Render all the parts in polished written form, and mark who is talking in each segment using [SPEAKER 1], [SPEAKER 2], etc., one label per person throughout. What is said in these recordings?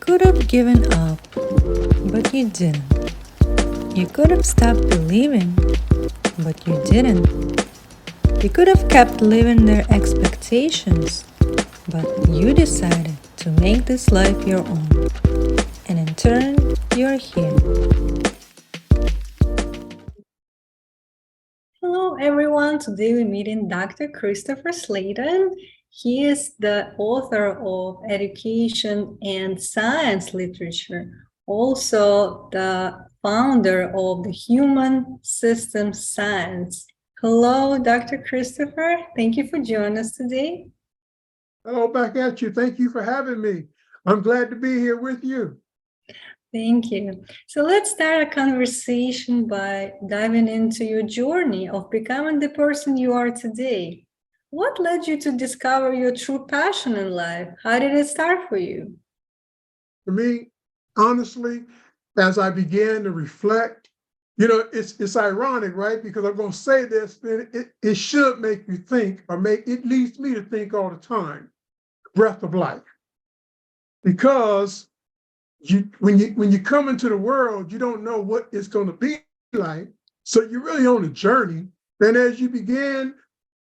[SPEAKER 1] could have given up, but you didn't. You could have stopped believing, but you didn't. You could have kept living their expectations, but you decided to make this life your own. And in turn, you're here. Hello, everyone. Today we're meeting Dr. Christopher Slaton. He is the author of education and science literature, also the founder of the Human Systems Science. Hello, Dr. Christopher. Thank you for joining us today.
[SPEAKER 2] Hello, back at you. Thank you for having me. I'm glad to be here with you.
[SPEAKER 1] Thank you. So let's start a conversation by diving into your journey of becoming the person you are today. What led you to discover your true passion in life? How did it start for you?
[SPEAKER 2] For me, honestly, as I began to reflect, it's ironic, right? Because I'm going to say this, then it should make you think, or it leads me to think all the time. Breath of life, because when you come into the world, you don't know what it's going to be like. So you're really on a journey, and as you begin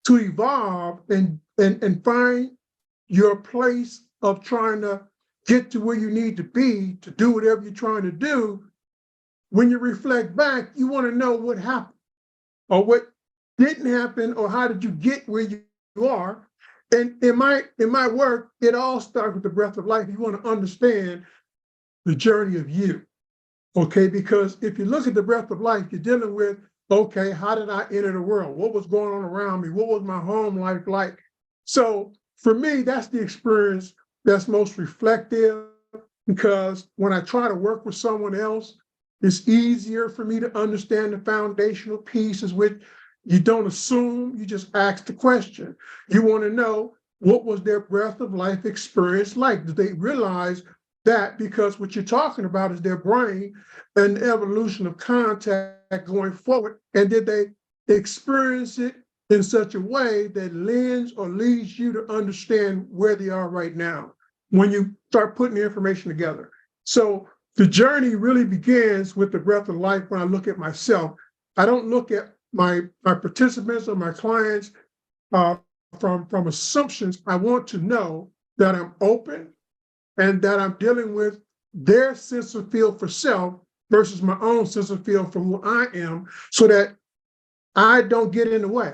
[SPEAKER 2] to evolve and find your place of trying to get to where you need to be to do whatever you're trying to do, when you reflect back, you want to know what happened or what didn't happen, or how did you get where you are. And in my work, it all starts with the breath of life. You want to understand the journey of you, okay? Because if you look at the breath of life, you're dealing with, okay, how did I enter the world? What was going on around me? What was my home life like? So for me, that's the experience that's most reflective, because when I try to work with someone else, it's easier for me to understand the foundational pieces, which you don't assume, you just ask the question. You want to know, what was their breath of life experience like? Did they realize that? Because what you're talking about is their brain and the evolution of contact going forward. And did they experience it in such a way that lends or leads you to understand where they are right now when you start putting the information together? So the journey really begins with the breath of life. When I look at myself, I don't look at my participants or my clients from assumptions. I want to know that I'm open and that I'm dealing with their sense of feel for self versus my own sense of feel for who I am, so that I don't get in the way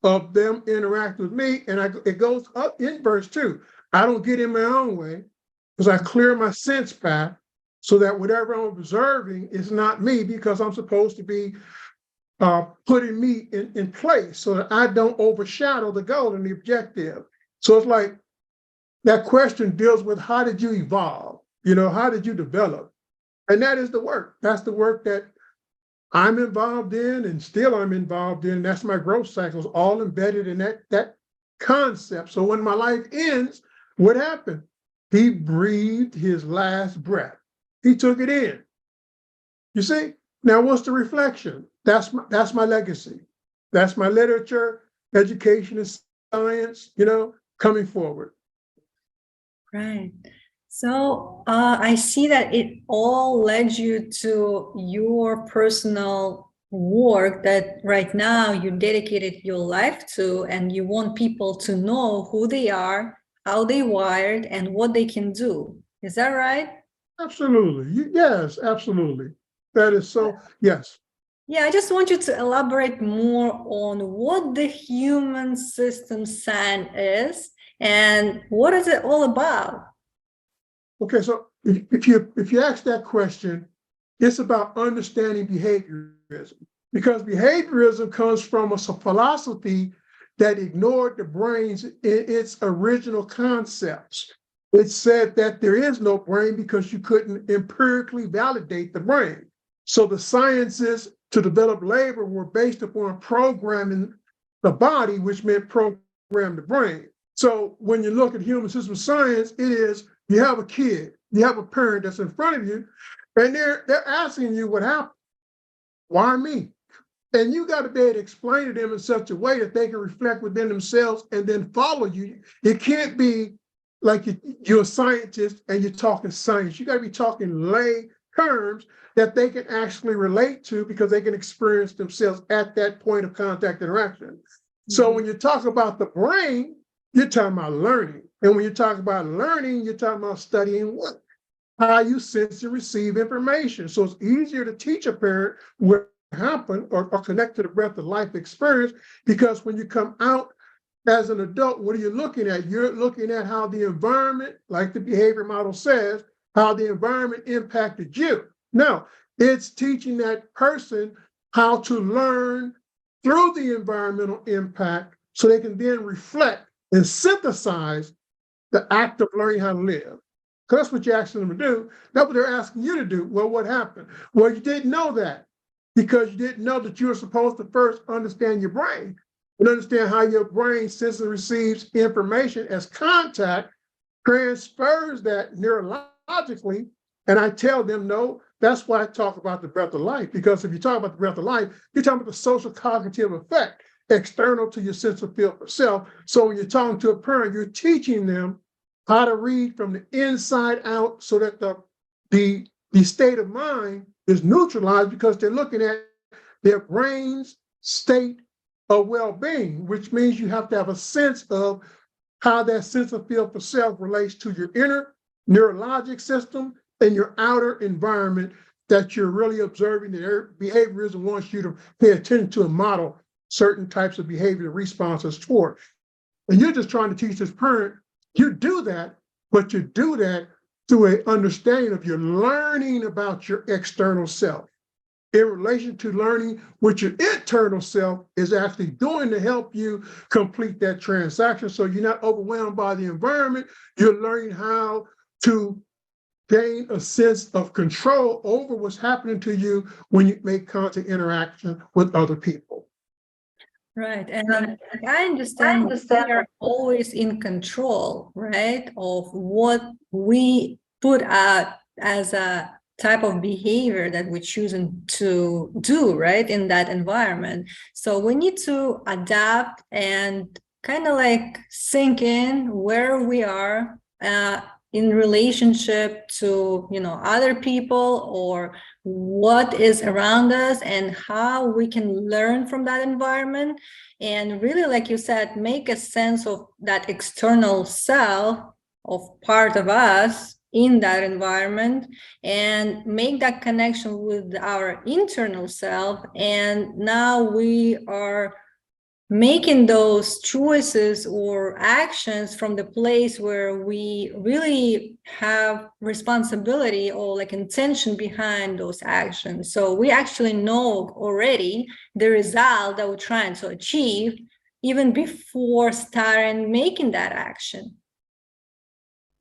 [SPEAKER 2] of them interacting with me. And it goes up inverse too. I don't get in my own way, because I clear my sense path so that whatever I'm observing is not me, because I'm supposed to be putting me in place so that I don't overshadow the goal and the objective. So it's like, that question deals with, how did you evolve? How did you develop? And that is the work. That's the work that I'm involved in, and still I'm involved in. That's my growth cycles, all embedded in that concept. So when my life ends, what happened? He breathed his last breath. He took it in. You see? Now, what's the reflection? That's my legacy. That's my literature, education, and science, coming forward.
[SPEAKER 1] Right. So I see that it all led you to your personal work that right now you dedicated your life to, and you want people to know who they are, how they wired, and what they can do. Is that right?
[SPEAKER 2] Absolutely. Yes, absolutely. That is so, yes.
[SPEAKER 1] Yeah, I just want you to elaborate more on what the human system sign is and what is it all about?
[SPEAKER 2] Okay, so if you ask that question, it's about understanding behaviorism, because behaviorism comes from a philosophy that ignored the brain's in its original concepts. It said that there is no brain because you couldn't empirically validate the brain. So the sciences to develop labor were based upon programming the body, which meant program the brain. So when you look at human system science, it is, you have a kid, you have a parent that's in front of you, and they're asking you what happened. Why me? And you got to be able to explain to them in such a way that they can reflect within themselves and then follow you. It can't be like you're a scientist and you're talking science. You got to be talking lay terms that they can actually relate to because they can experience themselves at that point of contact interaction. So when you talk about the brain, you're talking about learning. And when you talk about learning, you're talking about studying what? How you sense and receive information. So it's easier to teach a parent what happened or connect to the breath of life experience, because when you come out as an adult, what are you looking at? You're looking at how the environment, like the behavior model says, how the environment impacted you. Now, it's teaching that person how to learn through the environmental impact so they can then reflect and synthesize the act of learning how to live. Because that's what you're asking them to do. That's what they're asking you to do. Well, what happened? Well, you didn't know that because you didn't know that you were supposed to first understand your brain and understand how your brain senses and receives information as contact, transfers that neurologically. And I tell them, no, that's why I talk about the breath of life. Because if you talk about the breath of life, you're talking about the social cognitive effect external to your sense of feel for self. So when you're talking to a parent, you're teaching them how to read from the inside out so that the state of mind is neutralized because they're looking at their brain's state of well-being, which means you have to have a sense of how that sense of feel for self relates to your inner neurologic system and your outer environment that you're really observing the behaviorism wants you to pay attention to and model certain types of behavior responses toward. And you're just trying to teach this parent, you do that, but you do that through an understanding of your learning about your external self in relation to learning what your internal self is actually doing to help you complete that transaction. So you're not overwhelmed by the environment. You're learning how to gain a sense of control over what's happening to you when you make contact interaction with other people.
[SPEAKER 1] Right. And I understand we are always in control, right, of what we put out as a type of behavior that we're choosing to do, right, in that environment. So we need to adapt and kind of like sink in where we are in relationship to, other people or what is around us and how we can learn from that environment. And really, like you said, make a sense of that external self of part of us in that environment and make that connection with our internal self. And now we are making those choices or actions from the place where we really have responsibility or like intention behind those actions. So we actually know already the result that we're trying to achieve even before starting making that action.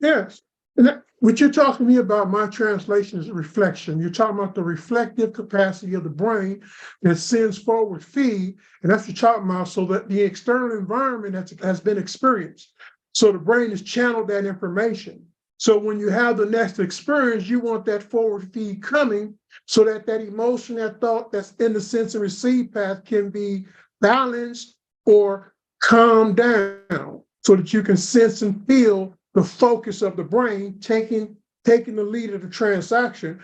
[SPEAKER 2] Yes. And what you're talking to me about, my translation is reflection. You're talking about the reflective capacity of the brain that sends forward feed, and that's what you're talking about, so that the external environment has been experienced. So the brain has channeled that information. So when you have the next experience, you want that forward feed coming so that that emotion, that thought that's in the sense and receive path can be balanced or calmed down so that you can sense and feel the focus of the brain taking the lead of the transaction.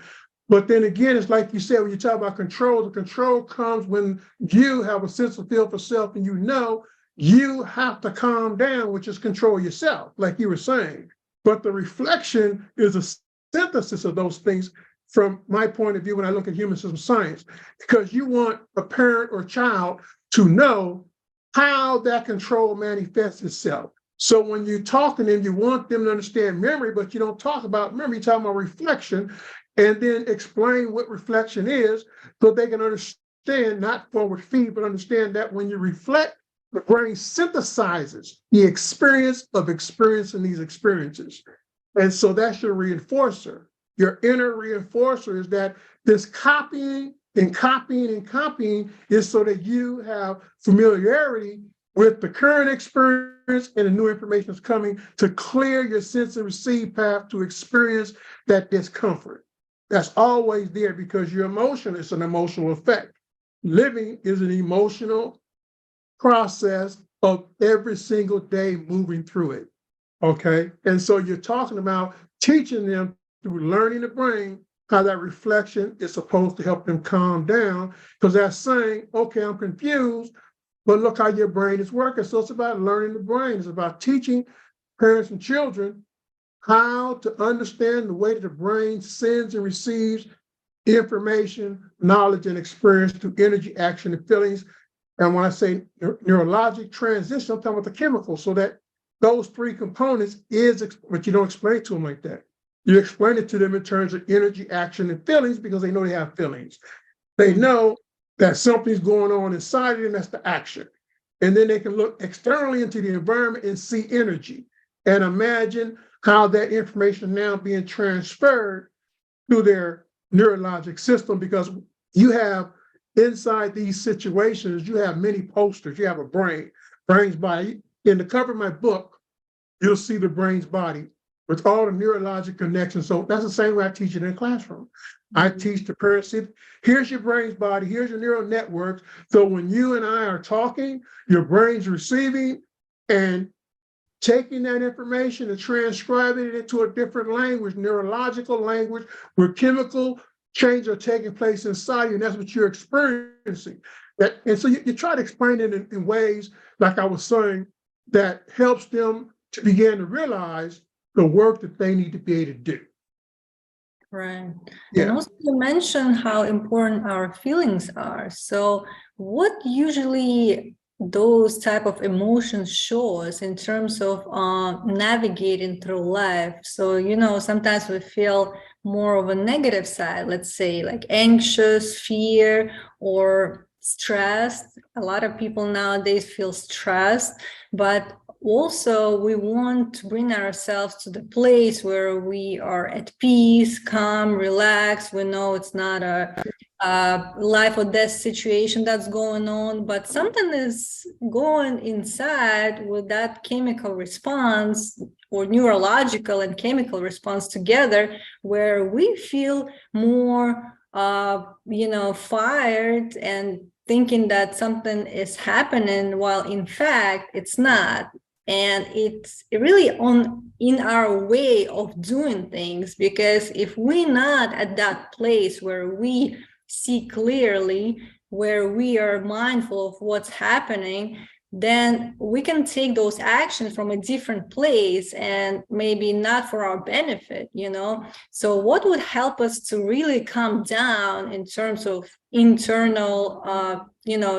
[SPEAKER 2] But then again, it's like you said, when you talk about control, the control comes when you have a sense of feel for self and you have to calm down, which is control yourself, like you were saying. But the reflection is a synthesis of those things from my point of view when I look at human system science, because you want a parent or child to know how that control manifests itself. So when you talk to them, you want them to understand memory, but you don't talk about memory, you talk about reflection, and then explain what reflection is so they can understand, not forward feed, but understand that when you reflect, the brain synthesizes the experience of experiencing these experiences. And so that's your reinforcer. Your inner reinforcer is that this copying and copying and copying is so that you have familiarity with the current experience and the new information that's coming to clear your sense and receive path to experience that discomfort. That's always there because your emotion is an emotional effect. Living is an emotional process of every single day moving through it. Okay. And so you're talking about teaching them through learning the brain how that reflection is supposed to help them calm down, because that's saying, okay, I'm confused, but look how your brain is working. So it's about learning the brain. It's about teaching parents and children how to understand the way that the brain sends and receives information, knowledge, and experience through energy, action, and feelings. And when I say neurologic transition, I'm talking about the chemicals, so that those three components but you don't explain it to them like that. You explain it to them in terms of energy, action, and feelings, because they know they have feelings. They know that something's going on inside of them, that's the action. And then they can look externally into the environment and see energy and imagine how that information is now being transferred through their neurologic system, because you have inside these situations, you have many posters. You have a brain's body. In the cover of my book, you'll see the brain's body with all the neurologic connections. So that's the same way I teach it in the classroom. I teach the parents, here's your brain's body, here's your neural networks. So when you and I are talking, your brain's receiving and taking that information and transcribing it into a different language, neurological language, where chemical changes are taking place inside you, and that's what you're experiencing. And so you try to explain it in ways, like I was saying, that helps them to begin to realize the work that they need to be able to do.
[SPEAKER 1] Right.
[SPEAKER 2] Yeah.
[SPEAKER 1] And also you mentioned how important our feelings are. So what usually those type of emotions show us in terms of navigating through life? So, sometimes we feel more of a negative side, let's say like anxious, fear, or stressed. A lot of people nowadays feel stressed, but also we want to bring ourselves to the place where we are at peace, calm, relaxed. We know it's not a life or death situation that's going on, but something is going inside with that chemical response, or neurological and chemical response together, where we feel more fired and thinking that something is happening, while in fact it's not. And it's really in our way of doing things, because if we're not at that place where we see clearly, where we are mindful of what's happening, then we can take those actions from a different place and maybe not for our benefit, So what would help us to really calm down in terms of internal,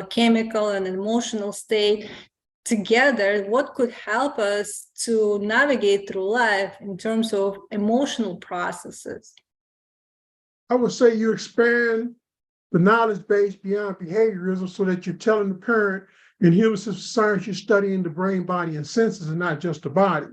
[SPEAKER 1] chemical and emotional state together? What could help us to navigate through life in terms of emotional processes?
[SPEAKER 2] I would say you expand the knowledge base beyond behaviorism, so that you're telling the parent, in human science, you're studying the brain, body, and senses, and not just the body,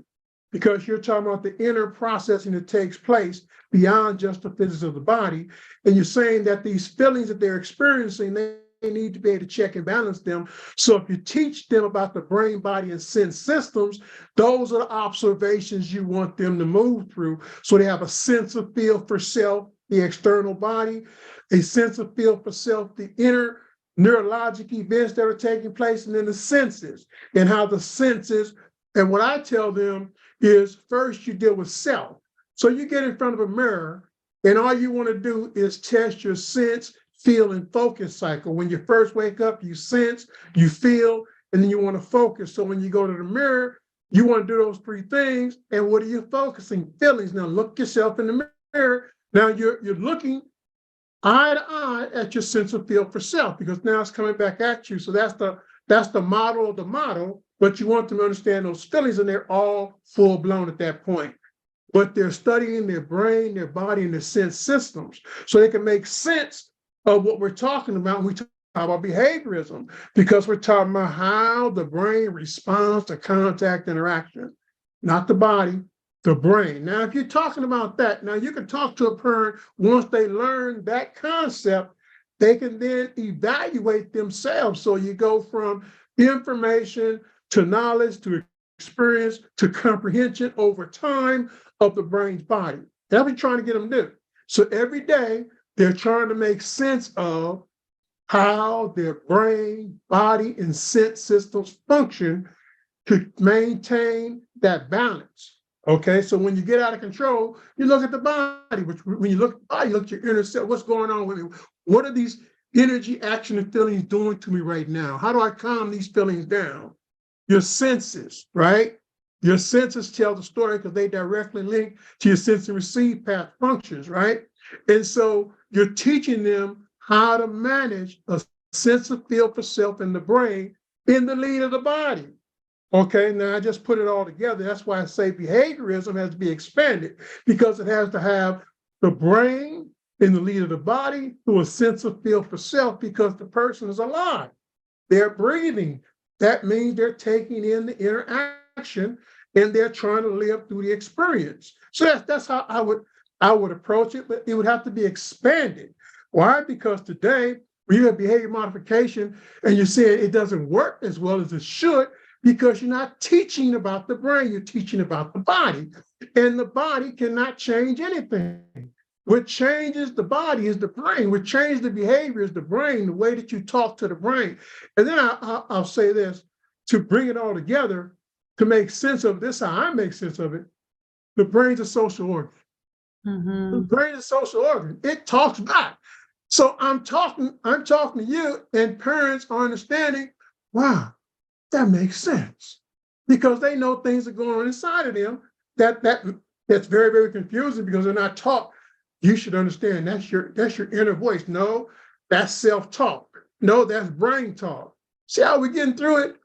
[SPEAKER 2] because you're talking about the inner processing that takes place beyond just the physics of the body. And you're saying that these feelings that they're experiencing, they need to be able to check and balance them. So if you teach them about the brain, body, and sense systems, those are the observations you want them to move through, so they have a sense of feel for self, the external body, a sense of feel for self, the inner neurologic events that are taking place, and then the senses, and how the senses, and what I tell them is, first you deal with self. So you get in front of a mirror, and all you want to do is test your sense, feel, and focus cycle. When you first wake up, you sense, you feel, and then you want to focus. So when you go to the mirror, you want to do those three things. And what are you focusing? Feelings. Now look yourself in the mirror. Now you're looking eye to eye at your sense of feel for self, because now it's coming back at you. So that's the model of the model, but you want them to understand those feelings, and they're all full blown at that point. But they're studying their brain, their body, and their sense systems, so they can make sense of what we're talking about when we talk about behaviorism, because we're talking about how the brain responds to contact interaction, not the body, the brain. Now, if you're talking about that, now you can talk to a parent. Once they learn that concept, they can then evaluate themselves. So you go from information to knowledge to experience to comprehension over time of the brain's body. That's what we're trying to get them to do. So every day, they're trying to make sense of how their brain, body, and sense systems function to maintain that balance. Okay, so when you get out of control, you look at the body, which when you look at the body, you look at your inner self, what's going on with me? What are these energy, action, and feelings doing to me right now? How do I calm these feelings down? Your senses, right? Your senses tell the story because they directly link to your sense and receive path functions, right? And so you're teaching them how to manage a sense of feel for self in the brain in the lead of the body. Okay, now I just put it all together. That's why I say behaviorism has to be expanded, because it has to have the brain in the lead of the body through a sense of feel for self, because the person is alive. They're breathing. That means they're taking in the interaction and they're trying to live through the experience. So that's how I would approach it, but it would have to be expanded. Why? Because today, when you have behavior modification and you're saying it doesn't work as well as it should, because you're not teaching about the brain, you're teaching about the body. And the body cannot change anything. What changes the body is the brain. What changes the behavior is the brain, the way that you talk to the brain. And then I'll say this, to bring it all together, to make sense of this, how I make sense of it, the brain's a social organ.
[SPEAKER 1] Mm-hmm.
[SPEAKER 2] The brain is a social organ. It talks back. So I'm talking to you, and parents are understanding, wow, that makes sense, because they know things are going on inside of them that's very, very confusing, because they're not taught. You should understand that's your inner voice. No, that's self-talk. No, that's brain talk. See how we're getting through it?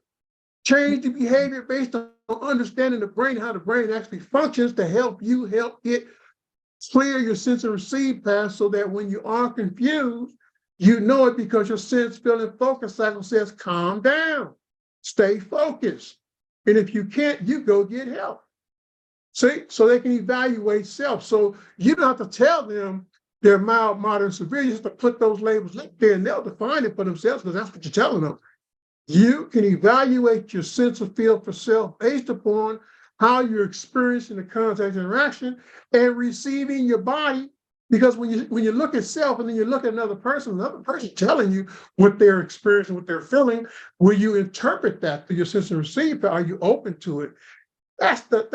[SPEAKER 2] Change the behavior based on understanding the brain, how the brain actually functions, to help it clear your sense and receive path, so that when you are confused, you know it, because your sense, feel, and focus cycle says, calm down. Stay focused. And if you can't, you go get help. See, so they can evaluate self. So you don't have to tell them they're mild, moderate, severe. You just have to put those labels up there, and they'll define it for themselves, because that's what you're telling them. You can evaluate your sense of feel for self based upon how you're experiencing the contact interaction and receiving your body. Because when you look at self and then you look at another person telling you what they're experiencing, what they're feeling, will you interpret that through your sense and receive? Are you open to it? That's the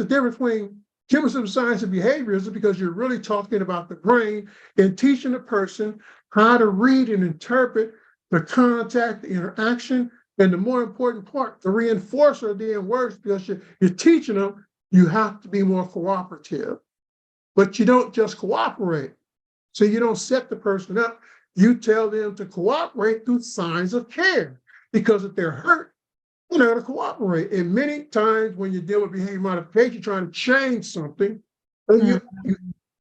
[SPEAKER 2] difference between chemistry, science, and behaviorism, because you're really talking about the brain and teaching a person how to read and interpret the contact, the interaction, and the more important part, the reinforcer then works, because you're teaching them you have to be more cooperative. But you don't just cooperate. So you don't set the person up. You tell them to cooperate through signs of care, because if they're hurt, you're not going to cooperate. And many times when you deal with behavior modification, you're trying to change something, and you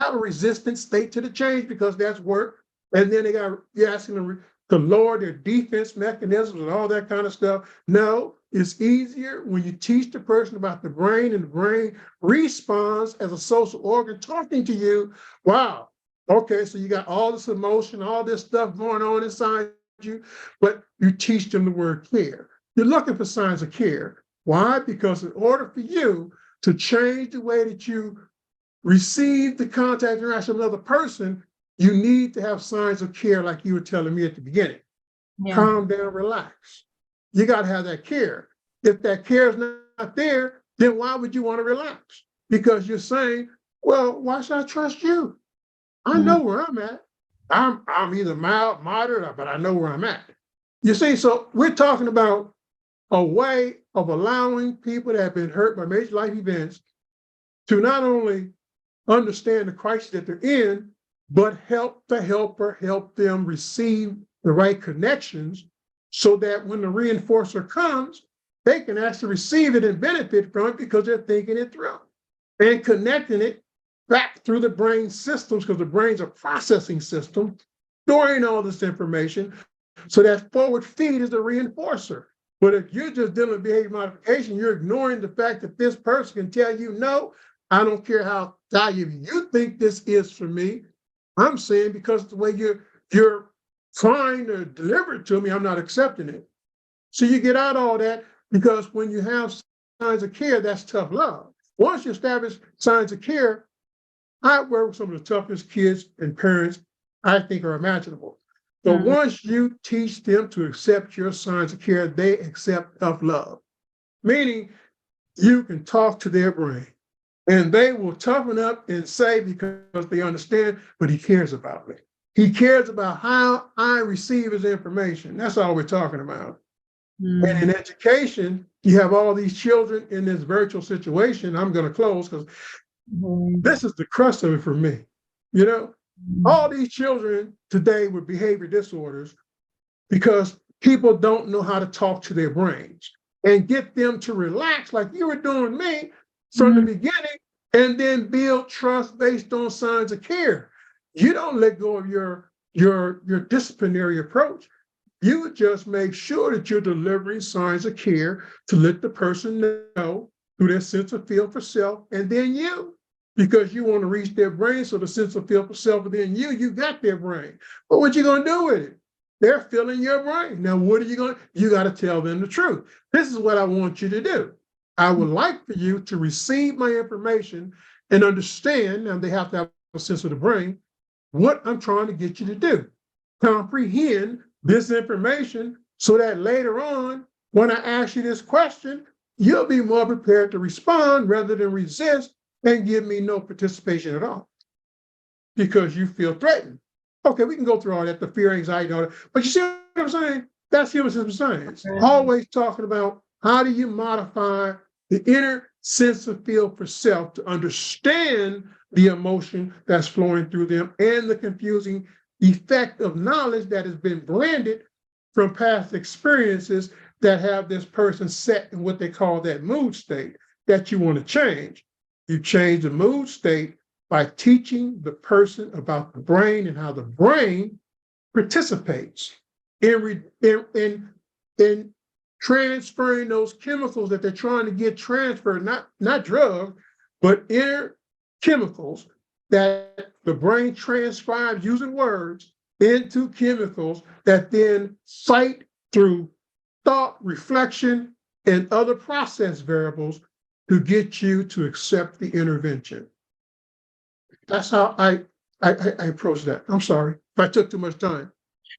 [SPEAKER 2] have a resistant state to the change, because that's work. And then you're asking them to lower their defense mechanisms and all that kind of stuff. No, it's easier when you teach the person about the brain, and the brain responds as a social organ talking to you. Wow, okay, so you got all this emotion, all this stuff going on inside you, but you teach them the word care. You're looking for signs of care. Why? Because in order for you to change the way that you receive the contact interaction of another person, you need to have signs of care, like you were telling me at the beginning. Yeah. Calm down, relax. You got to have that care. If that care is not there, then why would you want to relax? Because you're saying, well, why should I trust you? I know where I'm at. I'm either mild, moderate, but I know where I'm at. You see, so we're talking about a way of allowing people that have been hurt by major life events to not only understand the crisis that they're in, but help the helper help them receive the right connections, so that when the reinforcer comes, they can actually receive it and benefit from it, because they're thinking it through and connecting it back through the brain systems, because the brain's a processing system, storing all this information. So that forward feed is the reinforcer. But if you're just dealing with behavior modification, you're ignoring the fact that this person can tell you, no, I don't care how valuable you think this is for me. I'm saying, because of the way you're trying to deliver it to me, I'm not accepting it. So you get out all that, because when you have signs of care, that's tough love. Once you establish signs of care, I work with some of the toughest kids and parents I think are imaginable. So once you teach them to accept your signs of care, they accept tough love. Meaning, you can talk to their brain. And they will toughen up and say, because they understand, but he cares about me. He cares about how I receive his information. That's all we're talking about. And in education, you have all these children in this virtual situation. I'm going to close because this is the crux of it for me. You know, all these children today with behavior disorders, because people don't know how to talk to their brains and get them to relax like you were doing me from the beginning, and then build trust based on signs of care. You don't let go of your disciplinary approach. You just make sure that you're delivering signs of care to let the person know through their sense of feel for self, and then you, because you want to reach their brain, so the sense of feel for self, and then you got their brain. But what you going to do with it? They're filling your brain. Now, what are you going to, you got to tell them the truth. This is what I want you to do. I would like for you to receive my information and understand, and they have to have a sense of the brain, what I'm trying to get you to do. Comprehend this information so that later on, when I ask you this question, you'll be more prepared to respond rather than resist and give me no participation at all because you feel threatened. Okay, we can go through all that, the fear, anxiety, all that. But you see what I'm saying? That's human system science. Always talking about how do you modify the inner sense of feel for self to understand the emotion that's flowing through them and the confusing effect of knowledge that has been blended from past experiences that have this person set in what they call that mood state that you want to change. You change the mood state by teaching the person about the brain and how the brain participates in transferring those chemicals that they're trying to get transferred, not drugs, but inner chemicals that the brain transcribes using words into chemicals that then fight through thought, reflection, and other process variables to get you to accept the intervention. That's how I approach that. I'm sorry if I took too much time.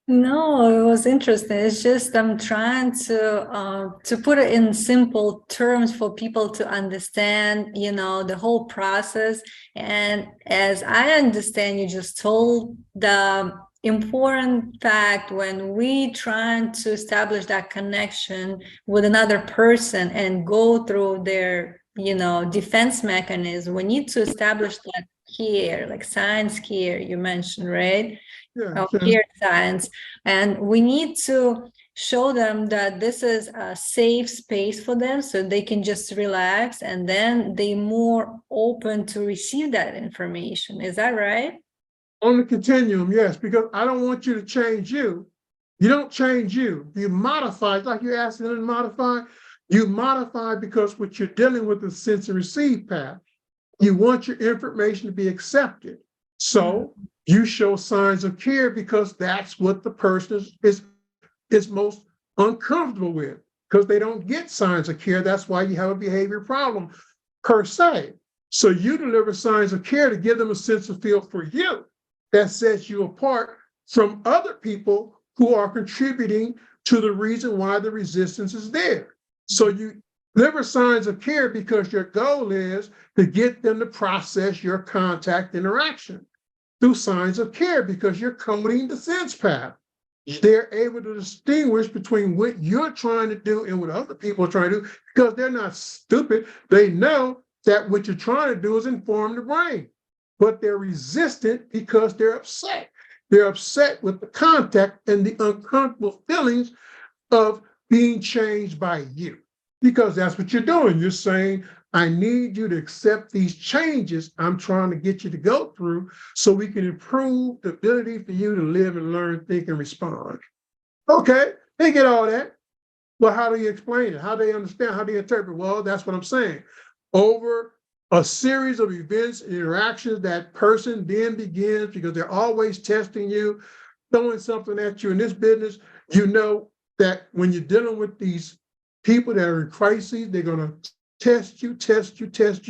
[SPEAKER 1] No, it was interesting. It's just I'm trying to put it in simple terms for people to understand, you know, the whole process. And as I understand, you just told the important fact when we trying to establish that connection with another person and go through their, you know, defense mechanism, we need to establish that care, like science care you mentioned, right?
[SPEAKER 2] Yeah,
[SPEAKER 1] Care science, and we need to show them that this is a safe space for them so they can just relax, and then they're more open to receive that information. Is that right?
[SPEAKER 2] on the continuum, yes, because I don't want you to change you. You don't change you. You modify, it's like you're asking them to modify. You modify because what you're dealing with is sense and receive path. You want your information to be accepted. So you show signs of care because that's what the person is most uncomfortable with, because they don't get signs of care. That's why you have a behavior problem per se. So you deliver signs of care to give them a sense of feel for you that sets you apart from other people who are contributing to the reason why the resistance is there. So you deliver signs of care because your goal is to get them to process your contact interaction through signs of care, because you're coding the sense path. They're able to distinguish between what you're trying to do and what other people are trying to do, because they're not stupid. They know that what you're trying to do is inform the brain, but they're resistant because they're upset. They're upset with the contact and the uncomfortable feelings of being changed by you, because that's what you're doing. You're saying, I need you to accept these changes I'm trying to get you to go through so we can improve the ability for you to live and learn, think, and respond. Okay, they get all that. Well, how do you explain it? How do they understand? How do you interpret? Well, that's what I'm saying. Over a series of events and interactions, that person then begins, because they're always testing you, throwing something at you in this business. You know that when you're dealing with these people that are in crises, they're going to test you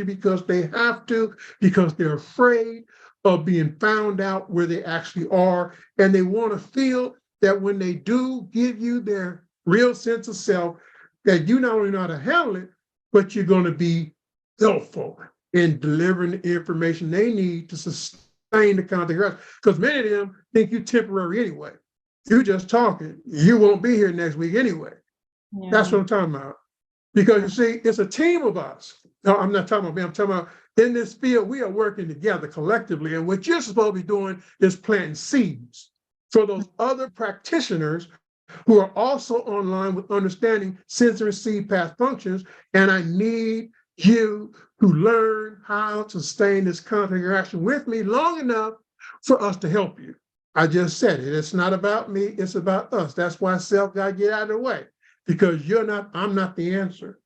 [SPEAKER 2] because they have to, because they're afraid of being found out where they actually are. And they want to feel that when they do give you their real sense of self, that you not only know how to handle it, but you're going to be helpful in delivering the information they need to sustain the contact interaction. Because many of them think you're temporary anyway. You're just talking. You won't be here next week anyway.
[SPEAKER 1] Yeah.
[SPEAKER 2] That's what I'm talking about. Because you see, it's a team of us. No, I'm not talking about me. I'm talking about in this field, we are working together collectively. And what you're supposed to be doing is planting seeds for those other practitioners who are also online with understanding sense and receive path functions. And I need you to learn how to sustain this contact interaction with me long enough for us to help you. I just said it. It's not about me. It's about us. That's why self got to get out of the way, because I'm not the answer.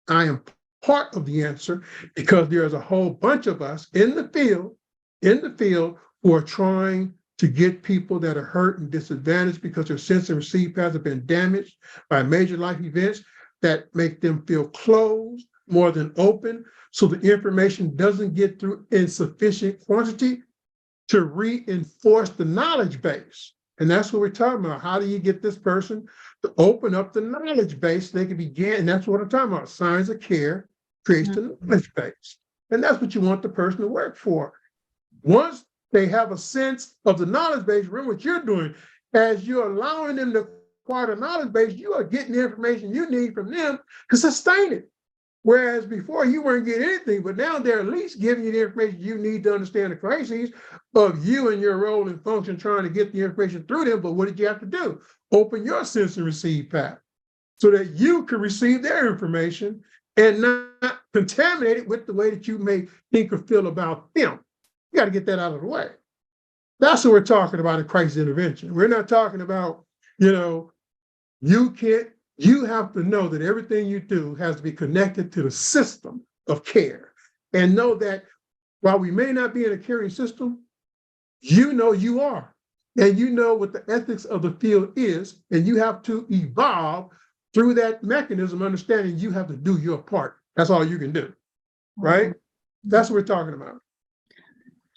[SPEAKER 2] I am part of the answer, because there's a whole bunch of us in the field who are trying to get people that are hurt and disadvantaged because their sense and receive paths have been damaged by major life events that make them feel closed more than open, so the information doesn't get through in sufficient quantity to reinforce the knowledge base. And that's what we're talking about. How do you get this person to open up the knowledge base so they can begin? And that's what I'm talking about. Signs of care creates the knowledge base. And that's what you want the person to work for. Once they have a sense of the knowledge base, remember what you're doing. As you're allowing them to acquire the knowledge base, you are getting the information you need from them to sustain it. Whereas before you weren't getting anything, but now they're at least giving you the information you need to understand the crises of you and your role and function trying to get the information through them. But what did you have to do? Open your sense and receive path so that you can receive their information and not contaminate it with the way that you may think or feel about them. You got to get that out of the way. That's what we're talking about in crisis intervention. We're not talking about, you have to know that everything you do has to be connected to the system of care, and know that while we may not be in a caring system, you are, and you know what the ethics of the field is, and you have to evolve through that mechanism, understanding you have to do your part. That's all you can do, right? Mm-hmm. That's what we're talking about.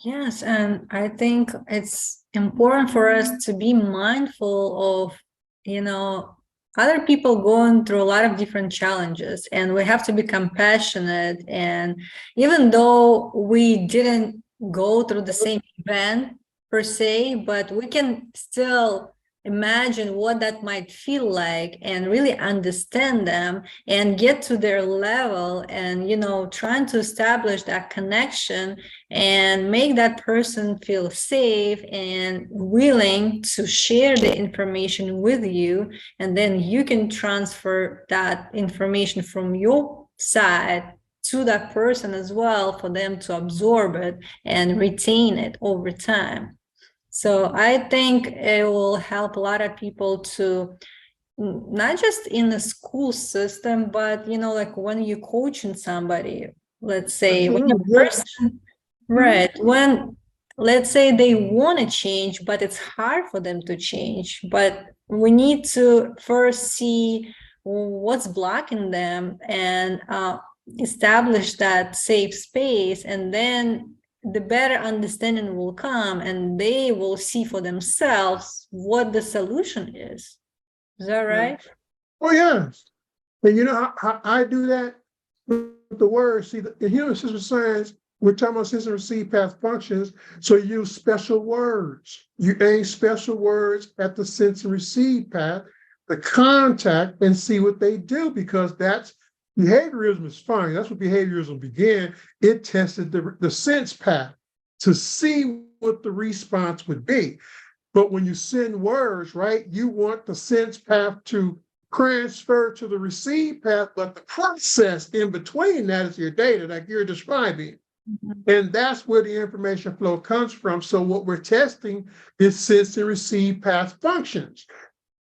[SPEAKER 1] Yes, and I think it's important for us to be mindful of, other people going through a lot of different challenges, and we have to be compassionate. And even though we didn't go through the same event per se, but we can still imagine what that might feel like and really understand them and get to their level, and trying to establish that connection and make that person feel safe and willing to share the information with you, and then you can transfer that information from your side to that person as well, for them to absorb it and retain it over time. So I think it will help a lot of people to, not just in the school system, but, like when you're coaching somebody, let's say, when a person, right, when, let's say they want to change, but it's hard for them to change, but we need to first see what's blocking them and establish that safe space, and then the better understanding will come, and they will see for themselves what the solution is. Is that right?
[SPEAKER 2] Oh, yes. And you know how I do that with the words? See, in human system science, we're talking about sense and receive path functions. So you use special words. You aim special words at the sense and receive path, the contact, and see what they do, because that's behaviorism is fine. That's what behaviorism began. It tested the sense path to see what the response would be. But when you send words, right, you want the sense path to transfer to the receive path, but the process in between that is your data, like you're describing. Mm-hmm. And that's where the information flow comes from. So what we're testing is sense and receive path functions.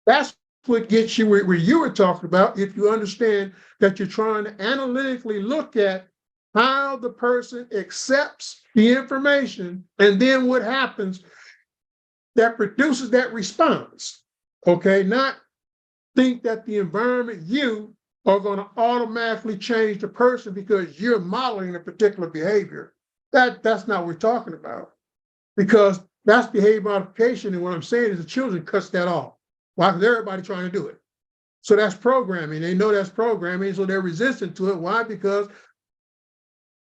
[SPEAKER 2] That's what gets you where you were talking about, if you understand that you're trying to analytically look at how the person accepts the information and then what happens that produces that response. Okay, not think that the environment you are going to automatically change the person because you're modeling a particular behavior. That's not what we're talking about, because that's behavior modification. And what I'm saying is the children cuts that off. Why? Because everybody trying to do it. So that's programming. They know that's programming, so they're resistant to it. Why? Because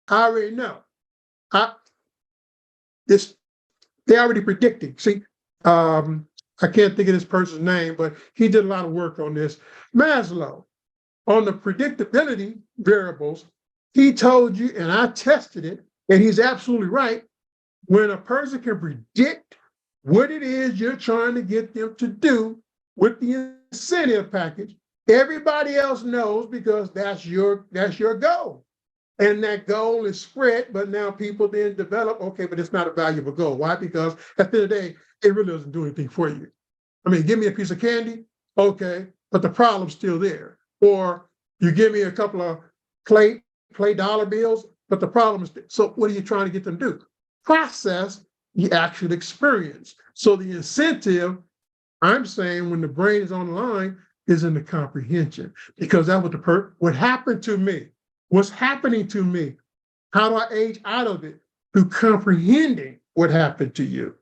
[SPEAKER 2] I already know. They're already predicting. See, I can't think of this person's name, but he did a lot of work on this. Maslow, on the predictability variables, he told you, and I tested it, and he's absolutely right. When a person can predict what it is you're trying to get them to do with the incentive package, everybody else knows because that's your goal. And that goal is spread, but now people then develop, okay, but it's not a valuable goal. Why? Because at the end of the day, it really doesn't do anything for you. I mean, give me a piece of candy, okay, but the problem's still there. Or you give me a couple of play dollar bills, but the problem is, so what are you trying to get them to do? Process the actual experience. So the incentive, I'm saying, when the brain is on the line, is in the comprehension, because that's what happened to me. What's happening to me? How do I age out of it? Through comprehending what happened to you,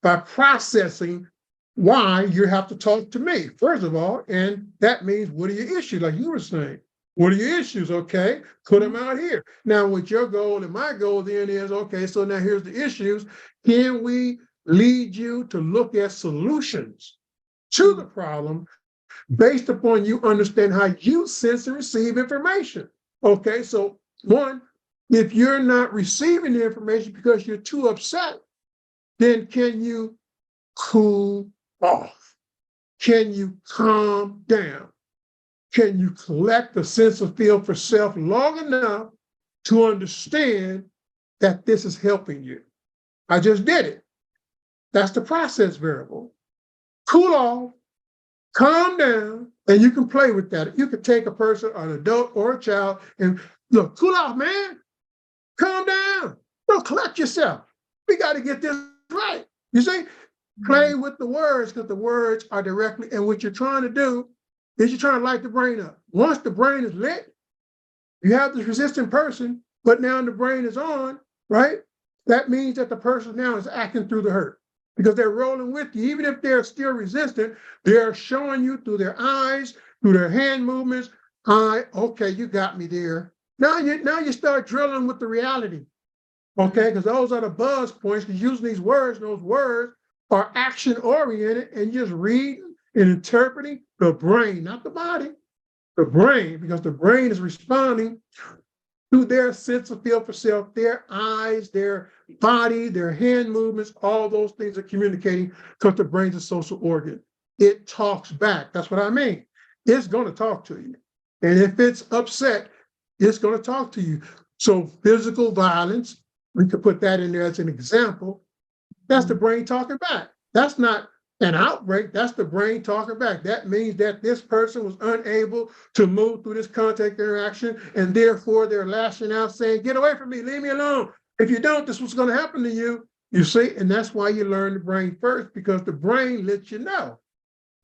[SPEAKER 2] by processing why you have to talk to me, first of all. And that means, what are your issues? Like you were saying, what are your issues? Okay, put them out here. Now, what your goal and my goal then is, okay, so now here's the issues. Can we lead you to look at solutions to the problem based upon you understand how you sense and receive information? Okay, so one, if you're not receiving the information because you're too upset, then can you cool off? Can you calm down? Can you collect a sense of feel for self long enough to understand that this is helping you? I just did it. That's the process variable. Cool off, calm down, and you can play with that. You could take a person, an adult or a child, and look, cool off, man. Calm down. No, collect yourself. We got to get this right. You see? Play with the words, because the words are directly, and what you're trying to do is you're trying to light the brain up. Once the brain is lit, you have this resistant person, but now the brain is on, right? That means that the person now is acting through the hurt, because they're rolling with you. Even if they're still resistant, they're showing you through their eyes, through their hand movements. Okay, you got me there. Now you start drilling with the reality, okay? Because those are the buzz points to use these words. Those words are action oriented, and just reading and interpreting the brain, not the body, the brain, because the brain is responding to their sense of feel for self, their eyes, their body, their hand movements. All those things are communicating, because the brain's a social organ. It talks back. That's what I mean. It's going to talk to you. And if it's upset, it's going to talk to you. So physical violence, we could put that in there as an example. That's the brain talking back. That's not an outbreak. That's the brain talking back. That means that this person was unable to move through this contact interaction, and therefore they're lashing out saying, get away from me, leave me alone. If you don't, this is what's going to happen to you. You see, and that's why you learn the brain first, because the brain lets you know.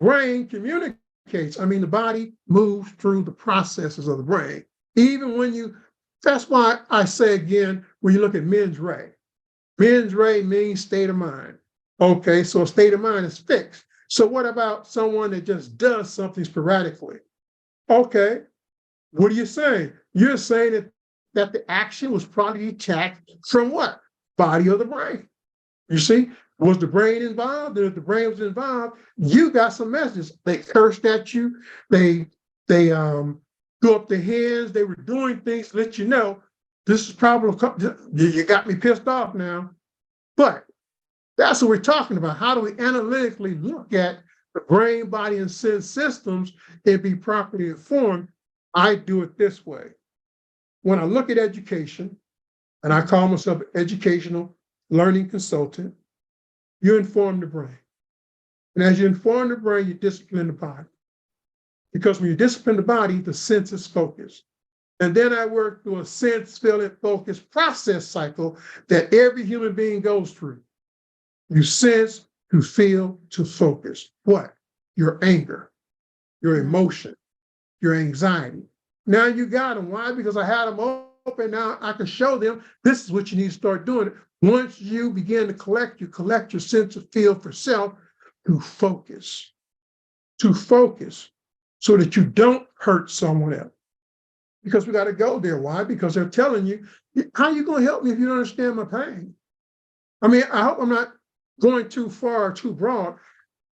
[SPEAKER 2] Brain communicates. I mean, the body moves through the processes of the brain. Even when that's why I say again, when you look at mens rea means state of mind. Okay, so a state of mind is fixed. So what about someone that just does something sporadically? Okay, what are you saying? You're saying that the action was probably detached from what? Body of the brain. You see, was the brain involved? And if the brain was involved, you got some messages. They cursed at you. They threw up their hands. They were doing things to let you know this is probably, you got me pissed off now. But that's what we're talking about. How do we analytically look at the brain, body, and sense systems and be properly informed? I do it this way. When I look at education, and I call myself an educational learning consultant, you inform the brain. And as you inform the brain, you discipline the body. Because when you discipline the body, the senses focus. And then I work through a sense, feel, and focus process cycle that every human being goes through. You sense, to feel, to focus. What? Your anger, your emotion, your anxiety. Now you got them. Why? Because I had them open. Now I can show them this is what you need to start doing. Once you begin to collect, you collect your sense of feel for self to focus. To focus. so that you don't hurt someone else. Because we got to go there. Why? Because they're telling you, how are you going to help me if you don't understand my pain? I mean, I hope I'm not going too far, too broad,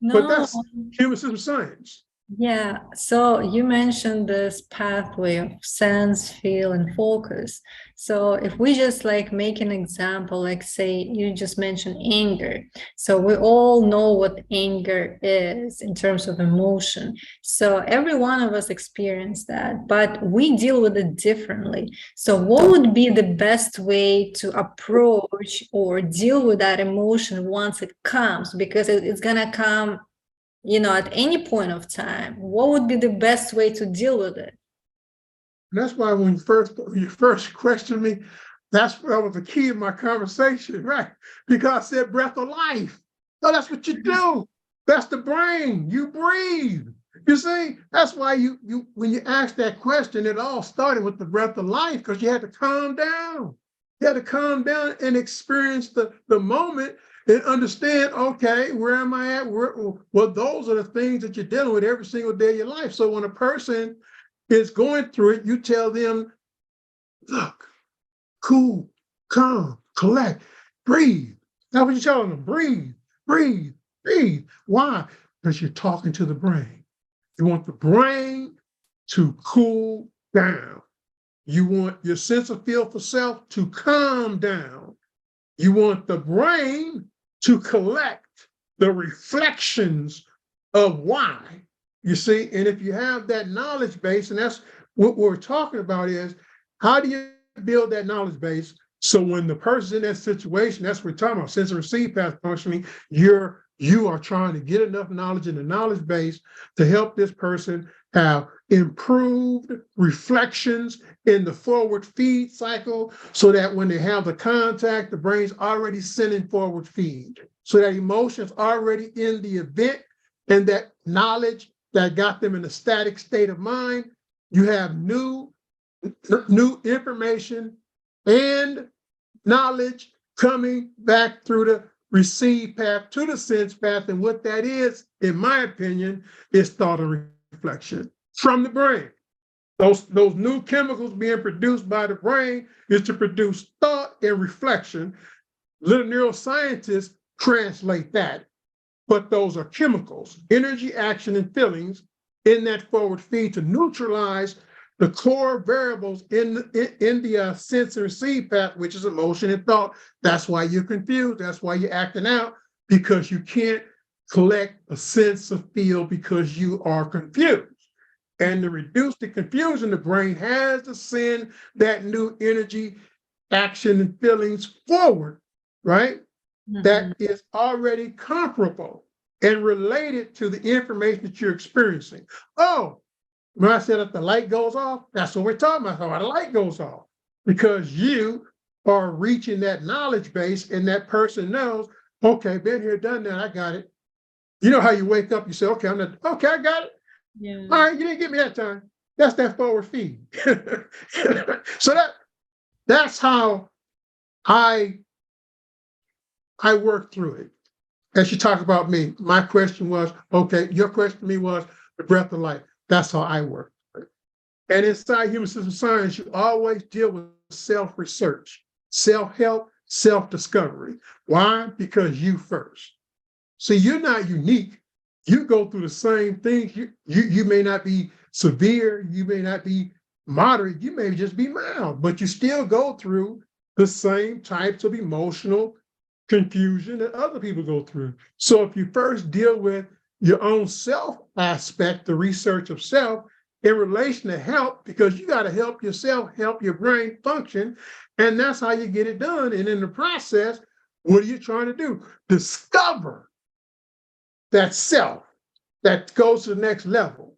[SPEAKER 2] but
[SPEAKER 1] No.
[SPEAKER 2] that's human system science.
[SPEAKER 1] Yeah, so you mentioned this pathway of sense, feel, and focus. So if we just like make an example, like say you just mentioned anger. So we all know what anger is in terms of emotion. So every one of us experience that, but we deal with it differently. So what would be the best way to approach or deal with that emotion once it comes? Because it's gonna come, at any point of time. What would be the best way to deal with it?
[SPEAKER 2] And that's why when you first questioned me, that was the key of my conversation, right? Because I said breath of life. So that's what you do. That's the brain. You breathe. You see, that's why you when you ask that question, it all started with the breath of life, because you had to calm down. You had to calm down and experience the moment and understand, okay, where am I at? Well, those are the things that you're dealing with every single day of your life. So when a person is going through it, you tell them, look, cool, calm, collect, breathe. That's what you're telling them. Breathe, breathe, breathe. Why? Because you're talking to the brain. You want the brain to cool down. You want your sense of feel for self to calm down. You want the brain to collect the reflections of why. You see, and if you have that knowledge base, and that's what we're talking about, is how do you build that knowledge base so when the person's in that situation, that's what we're talking about, sense and receive path functioning, you are trying to get enough knowledge in the knowledge base to help this person have improved reflections in the forward feed cycle, so that when they have the contact, the brain's already sending forward feed. So that emotion's already in the event, and that knowledge that got them in a static state of mind, you have new information and knowledge coming back through the receive path to the sense path. And what that is, in my opinion, is thought and reflection from the brain. Those new chemicals being produced by the brain is to produce thought and reflection. Little neuroscientists translate that, but those are chemicals, energy, action, and feelings in that forward feed to neutralize the core variables in the sense and receive path, which is emotion and thought. That's why you're confused. That's why you're acting out, because you can't collect a sense of feel because you are confused. And to reduce the confusion, the brain has to send that new energy, action, and feelings forward, right? Mm-hmm. That is already comparable and related to the information that you're experiencing. Oh, when I said that the light goes off, that's what we're talking about, how the light goes off. Because you are reaching that knowledge base, and that person knows, okay, been here, done that, I got it. You know how you wake up, you say, okay, I got it. Yeah. All right, you didn't get me that time. That's that forward feed. So that's how I work through it. As you talk about me, my question was, okay, your question to me was the breath of life. That's how I work. And inside human system science, you always deal with self-research, self-help, self-discovery. Why? Because you first. See, you're not unique. You go through the same things. You may not be severe, you may not be moderate, you may just be mild, but you still go through the same types of emotional confusion that other people go through. So if you first deal with your own self aspect, the research of self, in relation to help, because you got to help yourself, help your brain function, and that's how you get it done. And in the process, what are you trying to do? Discover that self that goes to the next level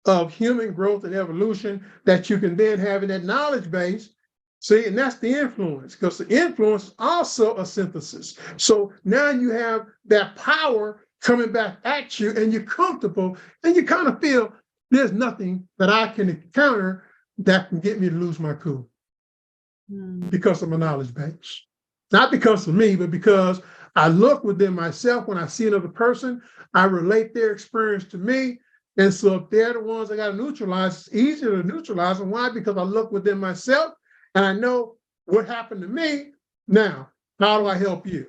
[SPEAKER 2] of human growth and evolution that you can then have in that knowledge base. See, and that's the influence, because the influence is also a synthesis. So now you have that power coming back at you, and you're comfortable, and you kind of feel there's nothing that I can encounter that can get me to lose my cool because of my knowledge base. Not because of me, but because I look within myself when I see another person, I relate their experience to me, And so if they're the ones I got to neutralize, it's easier to neutralize them. Why? Because I look within myself and I know what happened to me. Now, how do I help you?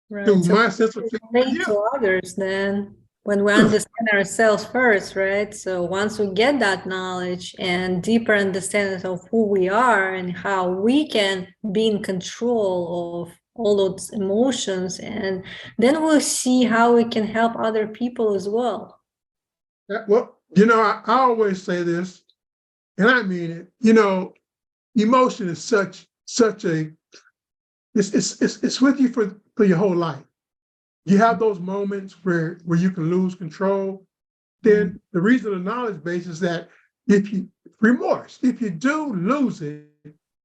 [SPEAKER 1] Right.
[SPEAKER 2] Through
[SPEAKER 1] So
[SPEAKER 2] my sense of
[SPEAKER 1] we
[SPEAKER 2] feeling for
[SPEAKER 1] relate
[SPEAKER 2] you.
[SPEAKER 1] to others then when we understand ourselves first, right? So once we get that knowledge and deeper understanding of who we are and how we can be in control of all those emotions, and then we'll see how we can help other people as well.
[SPEAKER 2] Well, I always say this, and I mean it. Emotion is such a it's with you for your whole life. You have those moments where you can lose control. Then the reason the knowledge base is that if you if you do lose it,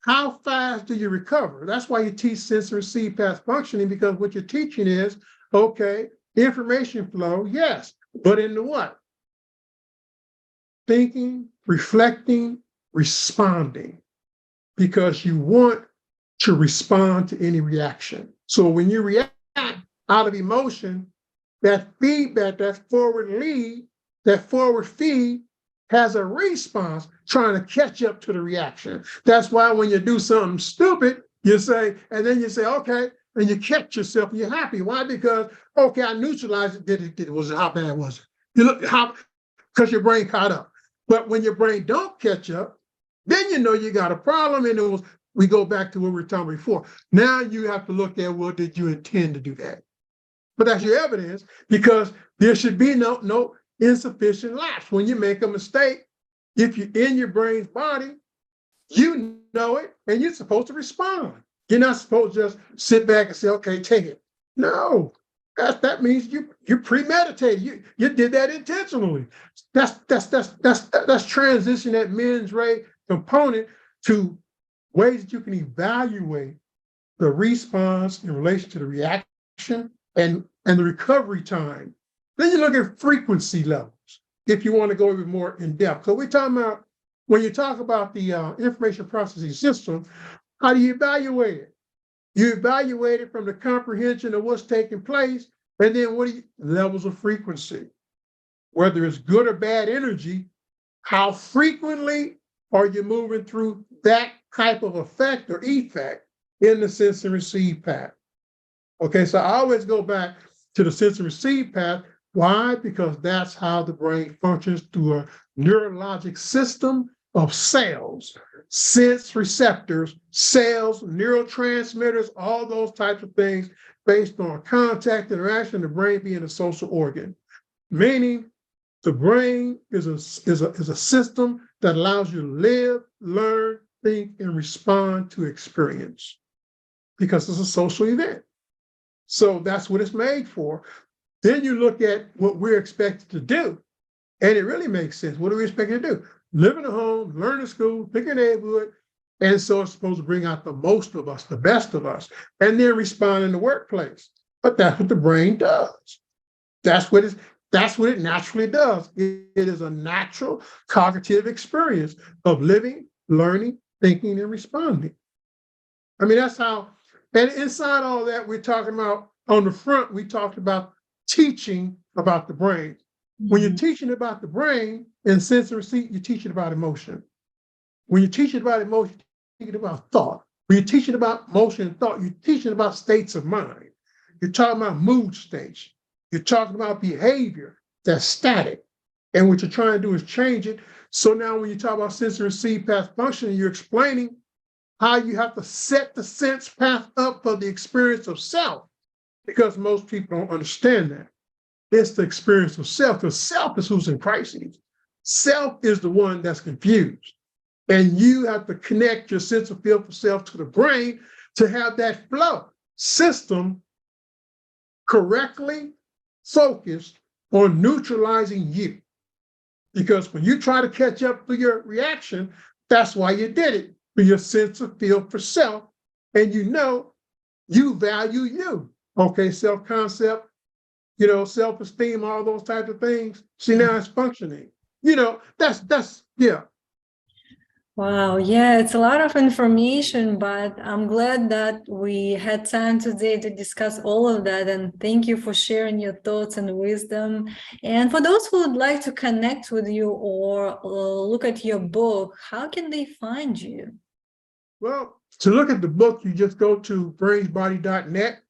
[SPEAKER 2] how fast do you recover? That's why you teach sensory receive path functioning, because what you're teaching is, okay, information flow, yes, but into what? Thinking, reflecting, responding, because you want to respond to any reaction. So when you react out of emotion, that feedback, that forward lead, that forward feed has a response trying to catch up to the reaction. That's why when you do something stupid, you say, and then you say, okay, and you catch yourself and you're happy. Why? Because, okay, I neutralized it. How bad was it? You look how, because your brain caught up. But when your brain don't catch up, then you know you got a problem. And we go back to what we were talking before. Now you have to look at, well, did you intend to do that? But that's your evidence, because there should be no insufficient lapse. When you make a mistake, if you're in your brain's body, you know it, and you're supposed to respond. You're not supposed to just sit back and say, okay, take it. No, that means you premeditated. You did that intentionally. That's transition that mens rea component to ways that you can evaluate the response in relation to the reaction and the recovery time. Then you look at frequency levels if you want to go even more in depth. So we're talking about, when you talk about the information processing system, how do you evaluate it? You evaluate it from the comprehension of what's taking place, and then levels of frequency. Whether it's good or bad energy, how frequently are you moving through that type of effect or effect in the sense and receive path? Okay, so I always go back to the sense and receive path. Why? Because that's how the brain functions, through a neurologic system of cells, sense receptors, cells, neurotransmitters, all those types of things based on contact interaction, the brain being a social organ. Meaning the brain is a system that allows you to live, learn, think, and respond to experience, because it's a social event. So that's what it's made for. Then you look at what we're expected to do, and it really makes sense. What are we expected to do? Live in a home, learn in school, pick a neighborhood, and so it's supposed to bring out the most of us, the best of us, and then respond in the workplace. But that's what the brain does. That's what it naturally does. It is a natural cognitive experience of living, learning, thinking, and responding. I mean, that's how. And inside all that, we're talking about, on the front, we talked about teaching about the brain. When you're teaching about the brain in sense and receipt, you're teaching about emotion. When you're teaching about emotion, you're teaching about thought. When you're teaching about motion and thought, you're teaching about states of mind. You're talking about mood states. You're talking about behavior that's static. And what you're trying to do is change it. So now when you talk about sense and receive path functioning, you're explaining how you have to set the sense path up for the experience of self, because most people don't understand that. It's the experience of self, because self is who's in crises. Self is the one that's confused. And you have to connect your sense of feel for self to the brain to have that flow system correctly focused on neutralizing you. Because when you try to catch up to your reaction, that's why you did it, for your sense of feel for self. And you value you. Okay, self-concept, self-esteem, all those types of things. See, now it's functioning. That's yeah.
[SPEAKER 1] Wow, yeah, it's a lot of information, but I'm glad that we had time today to discuss all of that. And thank you for sharing your thoughts and wisdom. And for those who would like to connect with you or look at your book, how can they find you?
[SPEAKER 2] Well, to look at the book, you just go to brainsbody.net.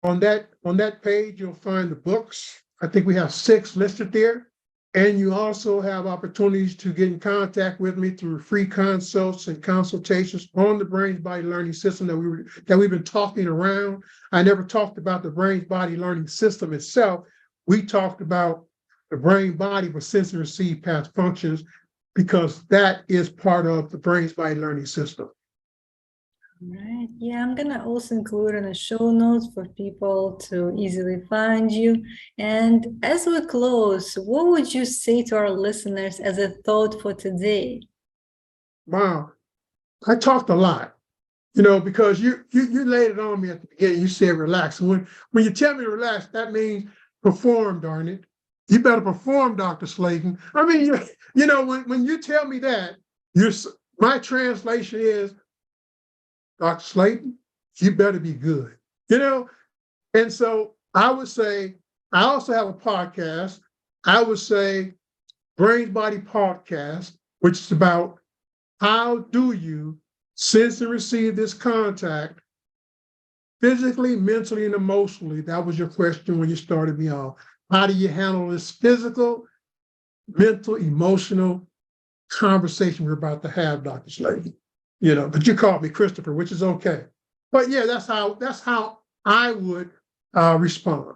[SPEAKER 2] On that page, you'll find the books. I think we have 6 listed there. And you also have opportunities to get in contact with me through free consults and consultations on the brains body learning system that we've been talking around. I never talked about the brains body learning system itself. We talked about the brain body with sense and receive past functions because that is part of the brains body learning system.
[SPEAKER 1] Right. Yeah, I'm gonna also include in the show notes for people to easily find you. And as we close, what would you say to our listeners as a thought for today?
[SPEAKER 2] Wow, I talked a lot, because you laid it on me at the beginning. You said relax. And when you tell me to relax, that means perform, darn it. You better perform, Dr. Slaton. I mean, when you tell me that, my translation is, Dr. Slaton, you better be good. And so I would say, I also have a podcast. I would say Brains Body Podcast, which is about how do you sense and receive this contact physically, mentally, and emotionally? That was your question when you started me off. How do you handle this physical, mental, emotional conversation we're about to have, Dr. Slaton? But you called me Christopher, which is okay. But yeah, that's how I would respond.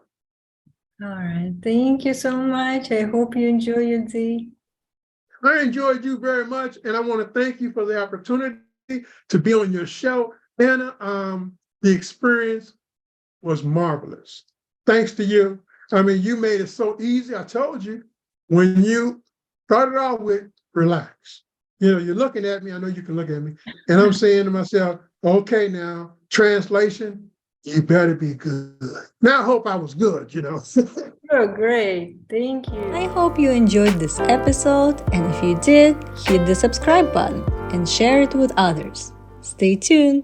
[SPEAKER 1] All right. Thank you so much. I hope you enjoy your day.
[SPEAKER 2] I enjoyed you very much, and I want to thank you for the opportunity to be on your show. Anna, the experience was marvelous. Thanks to you. I mean, you made it so easy. I told you when you started off with relax. You're looking at me. I know you can look at me. And I'm saying to myself, okay, now, translation, you better be good. Now, I hope I was good.
[SPEAKER 1] Oh, great. Thank you.
[SPEAKER 3] I hope you enjoyed this episode, and if you did, hit the subscribe button and share it with others. Stay tuned.